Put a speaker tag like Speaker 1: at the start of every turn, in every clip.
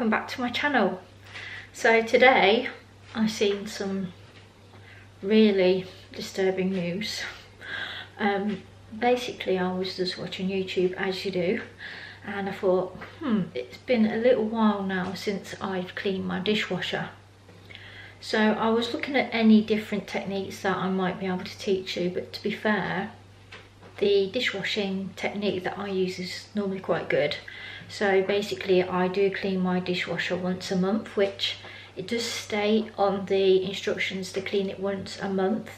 Speaker 1: welcome back to my channel. So today I've seen some really disturbing news. Basically I was just watching YouTube as you do, and I thought it's been a little while now since I've cleaned my dishwasher. So I was looking at any different techniques that I might be able to teach you, but to be fair, the dishwashing technique that I use is normally quite good. So basically I do clean my dishwasher once a month, which it does state on the instructions to clean it once a month.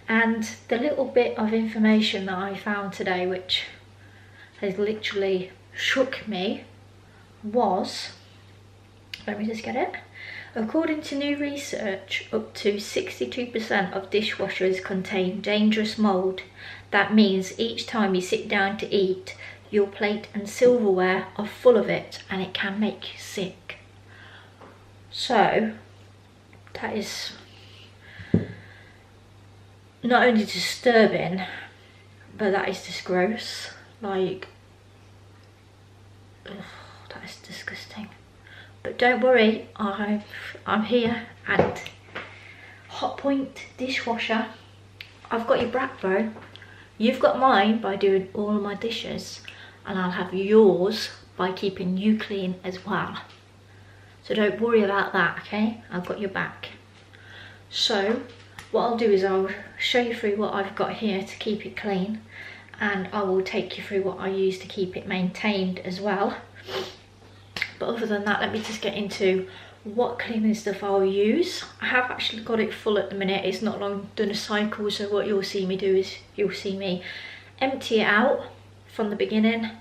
Speaker 1: And the little bit of information that I found today, which has literally shook me, was, let me just get it. According to new research, up to 62% of dishwashers contain dangerous mould. That means each time you sit down to eat, your plate and silverware are full of it, and it can make you sick. So that is not only disturbing, but that is just gross. Like, ugh, that is disgusting. But don't worry, I'm here at Hotpoint Dishwasher. I've got your back though. You've got mine by doing all of my dishes, and I'll have yours by keeping you clean as well. So don't worry about that, okay? I've got your back. So what I'll do is I'll show you through what I've got here to keep it clean, and I will take you through what I use to keep it maintained as well. But other than that, let me just get into what cleaning stuff I'll use. I have actually got it full at the minute. It's not long done a cycle, so what you'll see me do is you'll see me empty it out from the beginning,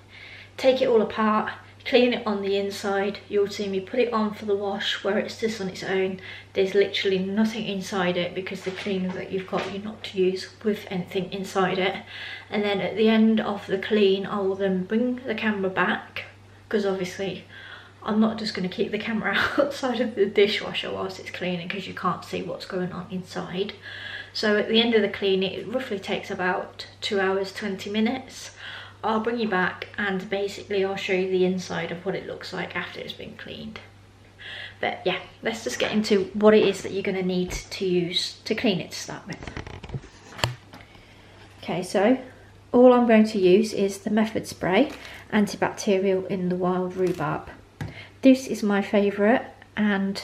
Speaker 1: take it all apart, clean it on the inside. You'll see me put it on for the wash where it's just on its own. There's literally nothing inside it because the cleaner that you've got, you're not to use with anything inside it. And then at the end of the clean, I will then bring the camera back, because obviously I'm not just going to keep the camera outside of the dishwasher whilst it's cleaning, because you can't see what's going on inside. So at the end of the clean, it roughly takes about 2 hours 20 minutes. I'll bring you back and basically I'll show you the inside of what it looks like after it's been cleaned. But yeah, let's just get into what it is that you're going to need to use to clean it to start with. Okay, so all I'm going to use is the Method Spray antibacterial in the wild rhubarb. This is my favourite, and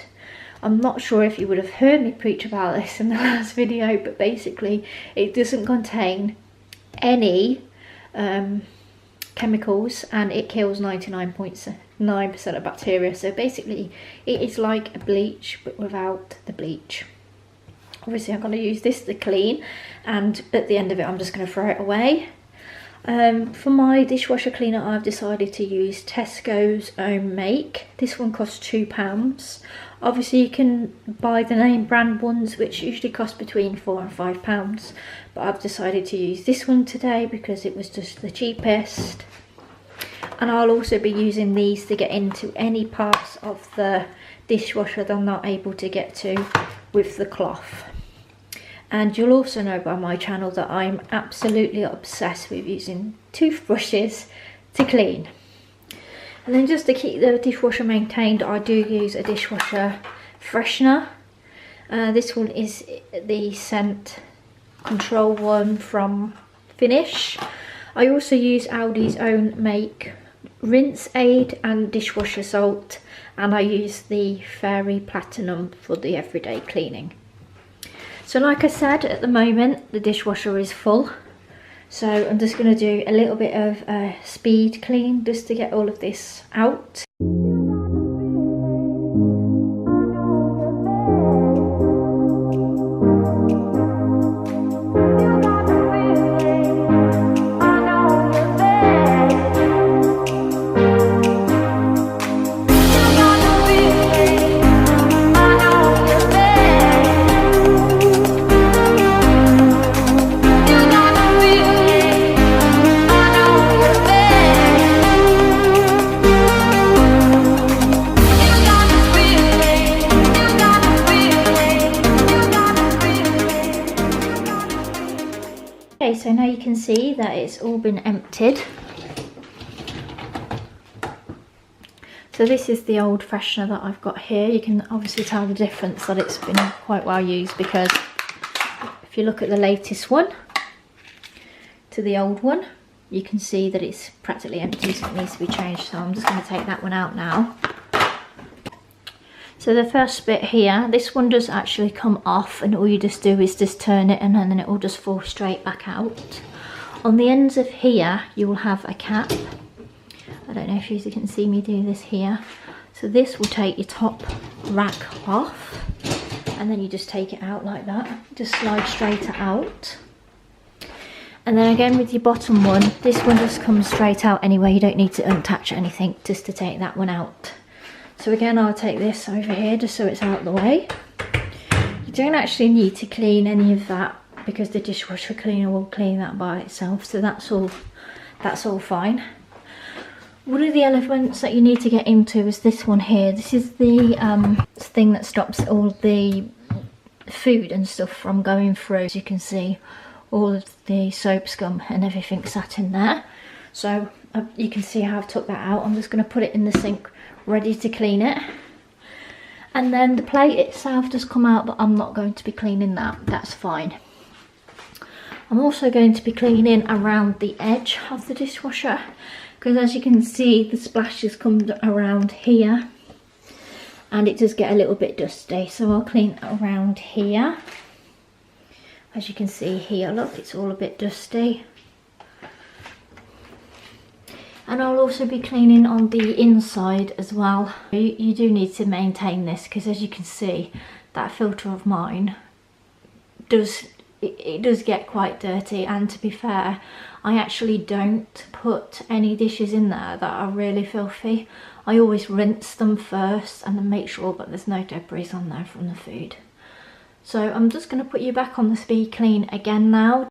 Speaker 1: I'm not sure if you would have heard me preach about this in the last video, but basically it doesn't contain any chemicals, and it kills 99.9% of bacteria. So basically it is like a bleach but without the bleach. Obviously I'm going to use this to clean, and at the end of it I'm just going to throw it away. For my dishwasher cleaner, I've decided to use Tesco's own make. This one costs £2. Obviously you can buy the name brand ones, which usually cost between £4 and £5, but I've decided to use this one today because it was just the cheapest. And I'll also be using these to get into any parts of the dishwasher that I'm not able to get to with the cloth. And you'll also know by my channel that I'm absolutely obsessed with using toothbrushes to clean. And then just to keep the dishwasher maintained, I do use a dishwasher freshener. This one is the scent control one from Finish. I also use Aldi's own make rinse aid and dishwasher salt, and I use the Fairy Platinum for the everyday cleaning. So like I said, at the moment the dishwasher is full, so I'm just going to do a little bit of a speed clean just to get all of this out. Okay, so now you can see that it's all been emptied. So this is the old freshener that I've got here. You can obviously tell the difference that it's been quite well used, because if you look at the latest one to the old one, you can see that it's practically empty, so it needs to be changed. So I'm just going to take that one out now. So the first bit here, this one does actually come off, and all you just do is just turn it and then it will just fall straight back out. On the ends of here, you will have a cap. I don't know if you can see me do this here. So this will take your top rack off, and then you just take it out like that. Just slide straight out. And then again with your bottom one, this one just comes straight out anyway. You don't need to unattach anything just to take that one out. So again, I'll take this over here just so it's out of the way. You don't actually need to clean any of that, because the dishwasher cleaner will clean that by itself. So that's all fine. One of the elements that you need to get into is this one here. This is the thing that stops all the food and stuff from going through. As you can see, all of the soap scum and everything sat in there. So you can see how I've took that out. I'm just going to put it in the sink ready to clean it. And then the plate itself does come out, but I'm not going to be cleaning that. That's fine. I'm also going to be cleaning around the edge of the dishwasher, because as you can see, the splashes come around here and it does get a little bit dusty. So I'll clean around here. As you can see here, look, it's all a bit dusty. And I'll also be cleaning on the inside as well. You do need to maintain this, because as you can see, that filter of mine does get quite dirty. And to be fair, I actually don't put any dishes in there that are really filthy. I always rinse them first and then make sure that there's no debris on there from the food. So I'm just going to put you back on the speed clean again now.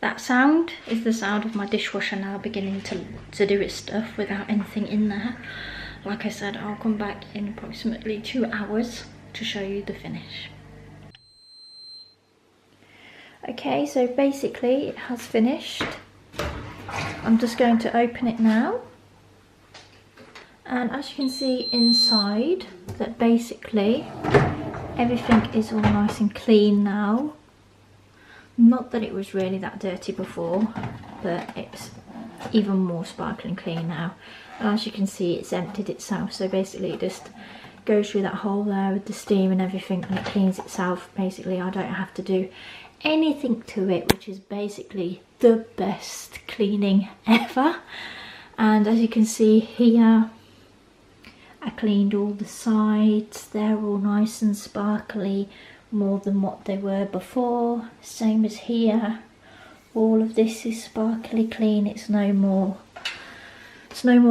Speaker 1: That sound is the sound of my dishwasher now beginning to do its stuff without anything in there. Like I said, I'll come back in approximately 2 hours to show you the finish. Okay, so basically it has finished. I'm just going to open it now. And as you can see inside, that basically everything is all nice and clean now. Not that it was really that dirty before, but it's even more sparkling clean now. And as you can see, it's emptied itself. So basically it just goes through that hole there with the steam and everything, and it cleans itself. Basically, I don't have to do anything to it, which is basically the best cleaning ever. And as you can see here, I cleaned all the sides, they're all nice and sparkly, more than what they were before. Same as here, all of this is sparkly clean. It's no more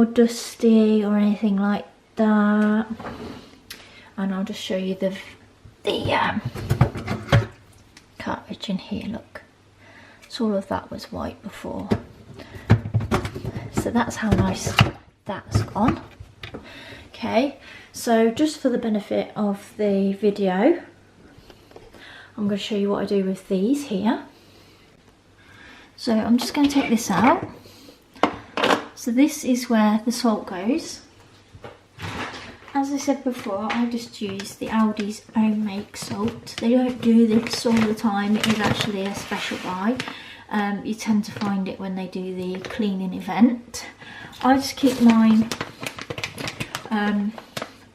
Speaker 1: dusty or anything like that. And I'll just show you the cartridge in here. Look, so all of that was white before, so that's how nice that's gone. Okay, so just for the benefit of the video, I'm going to show you what I do with these here. So I'm just going to take this out. So this is where the salt goes. As I said before, I just use the Aldi's own make salt. They don't do this all the time, it is actually a special buy. You tend to find it when they do the cleaning event. I just keep mine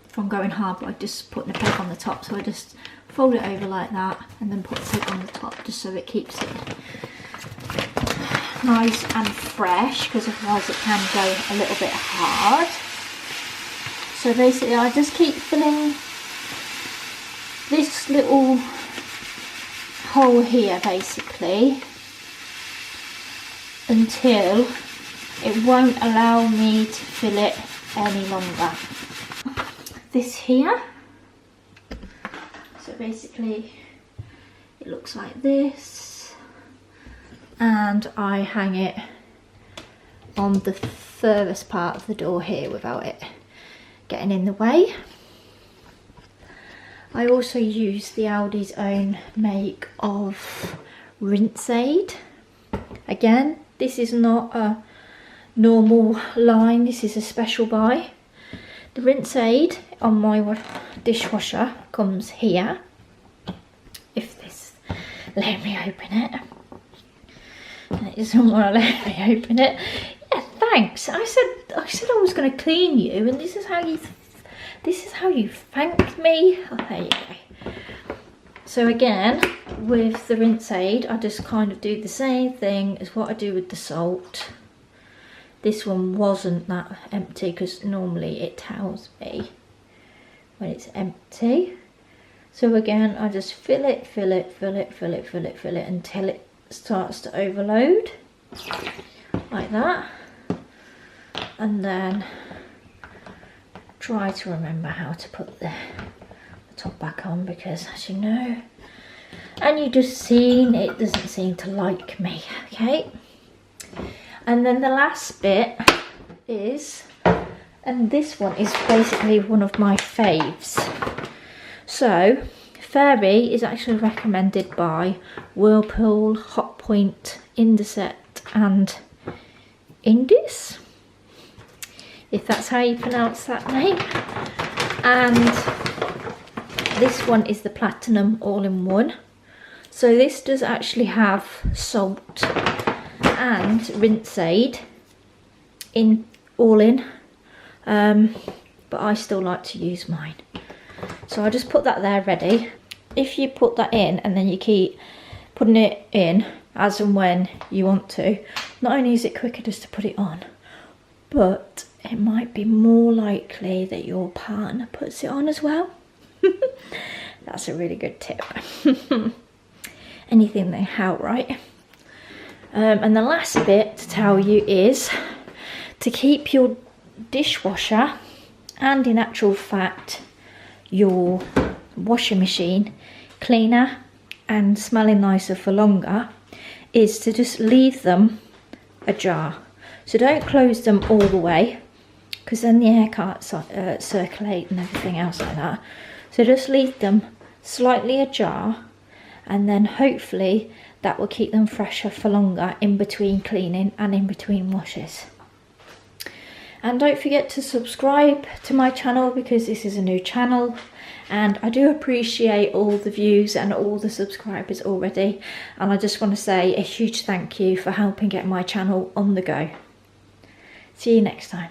Speaker 1: from going hard by just putting a peg on the top, so I just fold it over like that and then put a peg on the top just so it keeps it nice and fresh, because otherwise it can go a little bit hard. So basically I just keep filling this little hole here basically until it won't allow me to fill it any longer. This here, so basically it looks like this, and I hang it on the furthest part of the door here without it getting in the way. I also use the Aldi's own make of rinse aid. Again, this is not a normal line, this is a special buy. The rinse aid on my dishwasher comes here, if this let me open it, and it doesn't want to let me open it. Yeah, thanks. I said I was going to clean you, and this is how you thanked me. Oh, there you go. So again, with the rinse aid, I just kind of do the same thing as what I do with the salt. This one wasn't that empty because normally it tells me when it's empty. So again, I just fill it until it starts to overload, like that. And then try to remember how to put the top back on, because as you know, and you just seen, it doesn't seem to like me. Okay, and then the last bit is, and this one is basically one of my faves. So Fairy is actually recommended by Whirlpool, Hotpoint, Indeset and Indis, if that's how you pronounce that name. And this one is the Platinum all-in-one. So this does actually have salt and rinse aid all in, but I still like to use mine. So I just put that there ready. If you put that in and then you keep putting it in as and when you want to, not only is it quicker just to put it on, but it might be more likely that your partner puts it on as well. That's a really good tip. Anything they help, right? And the last bit to tell you is to keep your dishwasher, and in actual fact your washing machine, cleaner and smelling nicer for longer, is to just leave them ajar. So don't close them all the way, because then the air can't circulate and everything else like that. So just leave them slightly ajar, and then hopefully that will keep them fresher for longer in between cleaning and in between washes. And don't forget to subscribe to my channel, because this is a new channel, and I do appreciate all the views and all the subscribers already, and I just want to say a huge thank you for helping get my channel on the go. See you next time.